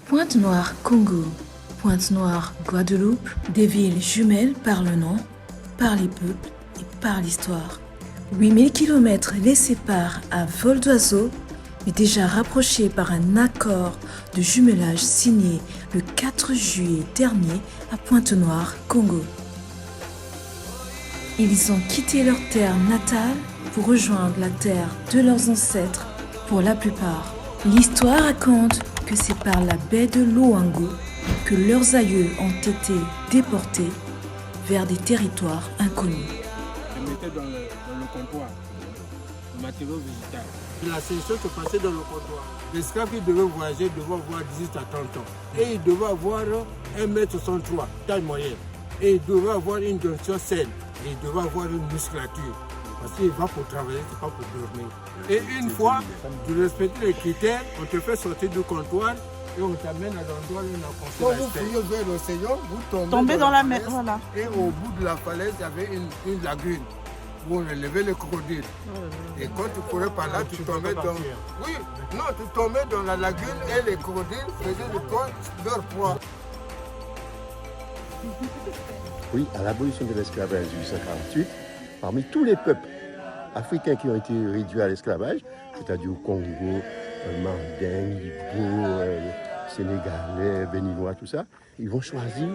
Pointe-Noire, Congo. Pointe-Noire, Guadeloupe, des villes jumelles par le nom, par les peuples et par l'histoire. 8000 km les séparent à vol d'oiseau, mais déjà rapprochés par un accord de jumelage signé le 4 juillet dernier à Pointe-Noire, Congo. Ils ont quitté leur terre natale pour rejoindre la terre de leurs ancêtres pour la plupart. L'histoire raconte que c'est par la baie de Loango que leurs aïeux ont été déportés vers des territoires inconnus. Je mettais dans le comptoir le matériau végétal. La sélection se passait dans le comptoir. L'esclave qui devait voyager devait avoir 18 à 30 ans. Et il devait avoir 1m63, taille moyenne. Et il devait avoir une jonction saine. Et il devait avoir une musculature. Parce qu'il va pour travailler, c'est pas pour dormir. Et une fois, tu respectes les critères, on te fait sortir du comptoir et on t'amène à l'endroit où on a construit. Quand vous fouillez vers l'océan, vous tombez dans la mer. Voilà. Et au bout de la falaise, il y avait une lagune où on élevait les crocodiles. Et quand tu courais par là, tu tombais dans... Oui, non, tu tombais dans la lagune et les crocodiles faisaient de toi leur proie. Oui, à l'abolition de l'esclavage en 1848, parmi tous les peuples africains qui ont été réduits à l'esclavage, c'est-à-dire au Congo, Mandingue, Igbo, Sénégalais, Béninois, tout ça, ils vont choisir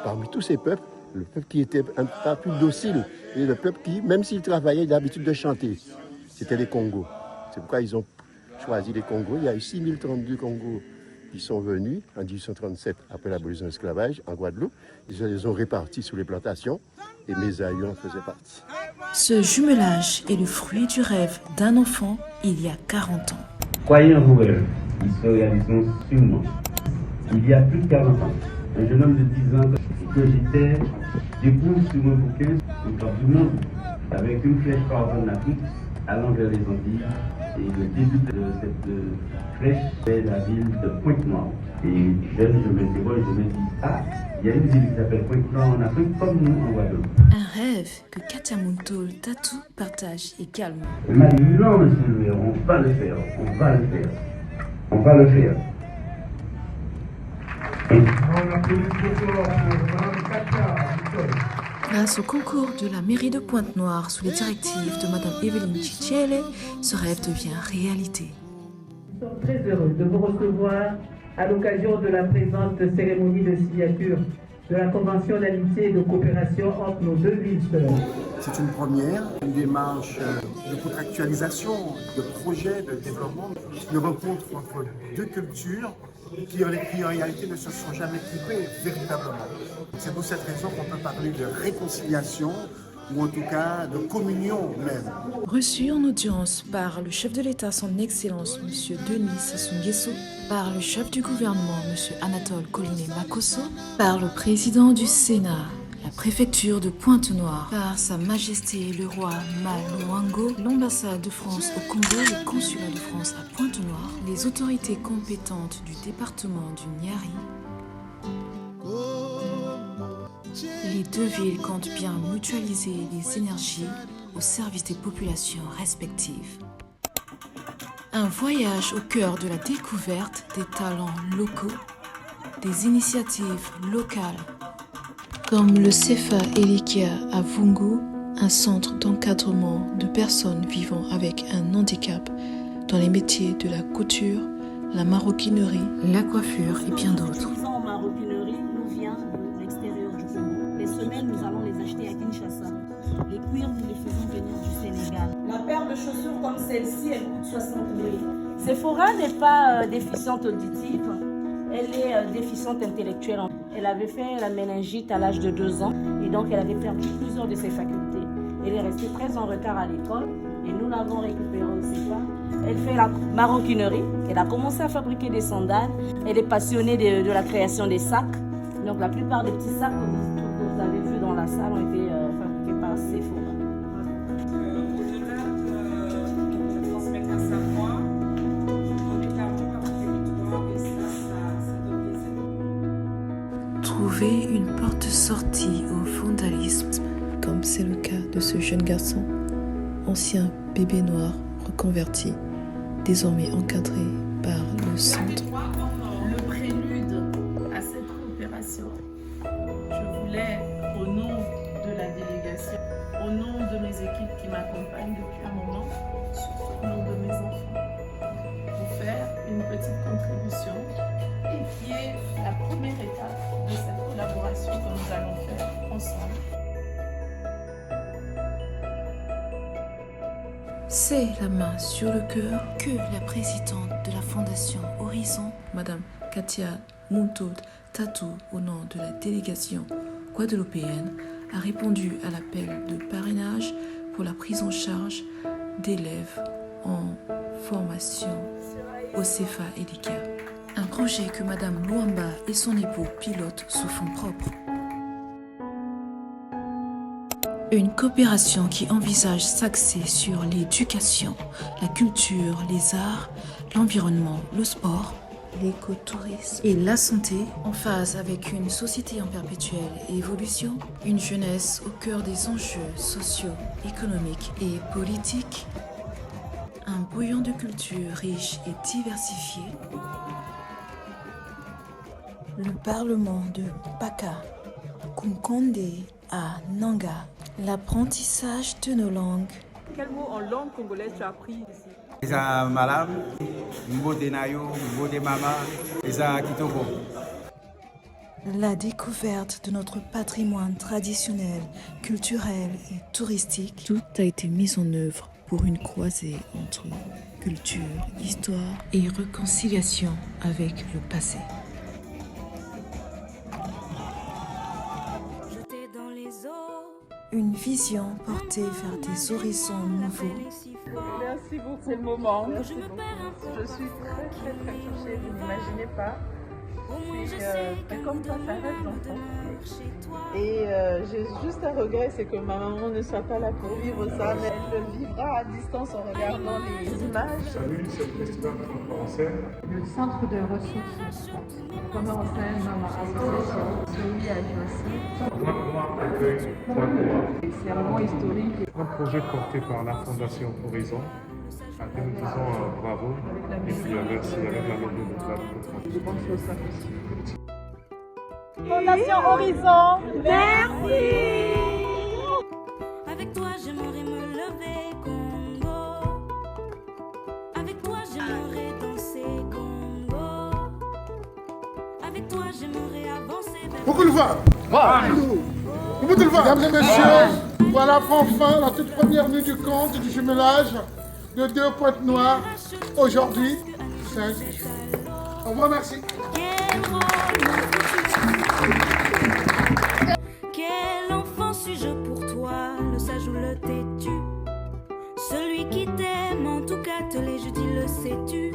parmi tous ces peuples le peuple qui était un peu plus docile et le peuple qui, même s'il travaillait, il a l'habitude de chanter. C'était les Congos. C'est pourquoi ils ont choisi les Congos. Il y a eu 6032 Congos qui sont venus en 1837 après l'abolition de l'esclavage en Guadeloupe. Ils les ont répartis sous les plantations et mes aïeux en faisaient partie. Ce jumelage est le fruit du rêve d'un enfant il y a 40 ans. Croyez en vos rêves, ils se réaliseront sûrement. Il y a plus de 40 ans, un jeune homme de 10 ans que j'étais debout sur un bouquin au top du monde avec une flèche par Afrique allant vers les Antilles. Et le début de cette flèche, c'est la ville de Pointe-Noire. Et jeune, je m'interroge, je me dis, ah, il y a une ville qui s'appelle Pointe-Noire en Afrique comme nous en Guadeloupe. Un rêve que Katiamounto Tatou partage également. Il m'a dit, non, monsieur le maire, on va le faire, on va le faire, on va le faire. Grâce au concours de la mairie de Pointe-Noire sous les directives de Madame Evelyne Chichele, ce rêve devient réalité. Nous sommes très heureux de vous recevoir à l'occasion de la présente cérémonie de signature de la Convention d'amitié et de coopération entre nos deux villes sœurs. C'est une première, une démarche de contractualisation, de projet, de développement, une rencontre entre deux cultures qui en réalité ne se sont jamais trouvées véritablement. C'est pour cette raison qu'on peut parler de réconciliation ou en tout cas de communion même. Reçu en audience par le chef de l'État, son Excellence M. Denis Sassou Nguesso, par le chef du gouvernement M. Anatole Collinet Makosso, par le président du Sénat, la préfecture de Pointe-Noire, par Sa Majesté le roi Malouango, l'ambassade de France au Congo et le consulat de France à Pointe-Noire, les autorités compétentes du département du Niari. Les deux villes comptent bien mutualiser les énergies au service des populations respectives. Un voyage au cœur de la découverte des talents locaux, des initiatives locales, comme le CEFA Elikia à Vungu, un centre d'encadrement de personnes vivant avec un handicap dans les métiers de la couture, la maroquinerie, la coiffure et bien d'autres. En maroquinerie nous vient de l'extérieur du Congo. Les semelles, nous allons les acheter à Kinshasa. Les cuirs, nous les faisons venir du Sénégal. La paire de chaussures comme celle-ci, elle coûte 60 000. Sephora n'est pas déficiente auditive, elle est déficiente intellectuelle. Elle avait fait la méningite à l'âge de 2 ans et donc elle avait perdu plusieurs de ses facultés. Elle est restée très en retard à l'école et nous l'avons récupérée au CEFA. Elle fait la maroquinerie, elle a commencé à fabriquer des sandales. Elle est passionnée de la création des sacs. Donc la plupart des petits sacs que vous avez vus dans la salle ont été fabriqués par Sephora. Trouver une porte de sortie au vandalisme, comme c'est le cas de ce jeune garçon, ancien bébé noir reconverti, désormais encadré par le centre. Le prélude C'est la main sur le cœur que la présidente de la Fondation Horizon, Madame Katia Muntoud Tatou, au nom de la délégation guadeloupéenne, a répondu à l'appel de parrainage pour la prise en charge d'élèves en formation au CFA EDICA. Un projet que Madame Luamba et son époux pilotent sous fonds propres. Une coopération qui envisage s'axer sur l'éducation, la culture, les arts, l'environnement, le sport, l'écotourisme et la santé, en phase avec une société en perpétuelle évolution, une jeunesse au cœur des enjeux sociaux, économiques et politiques, un bouillon de culture riche et diversifié, le Parlement de Paka, Kumkonde à Nanga, l'apprentissage de nos langues. Quel mot en langue congolaise tu as appris ici? Eza malam, mode nayo, mode mama, eza kitoko. La découverte de notre patrimoine traditionnel, culturel et touristique. Tout a été mis en œuvre pour une croisée entre culture, histoire et réconciliation avec le passé. Une vision portée vers des horizons nouveaux. Merci pour ce moment. Merci beaucoup. Je suis très touchée, vous n'imaginez pas. C'est comme ça, ça reste d'enfant. Et j'ai juste un regret, c'est que ma maman ne soit pas là pour vivre ça, mais elle le vivra à distance en regardant les images. Salut, c'est le festival de français. Le centre de ressources pendant enseigne dans l'association CIAG aussi. C'est un moment historique. Un projet porté par la Fondation Horizon. À qui nous disons bravo. Et puis merci avec la lobby de la Je pense que ça aussi. Fondation Horizon, merci. Avec toi, j'aimerais me lever, Congo. Avec toi, j'aimerais danser, Congo. Avec toi, j'aimerais avancer vers... Beaucoup de voix. Mesdames et messieurs, voilà prend fin la toute première nuit du conte du jumelage de 2 Pointes Noires aujourd'hui, 16 juin. Au revoir, merci. Quel enfant suis-je pour toi, le sage ou le têtu? Celui qui t'aime, en tout cas te l'ai, je dis, le sais-tu?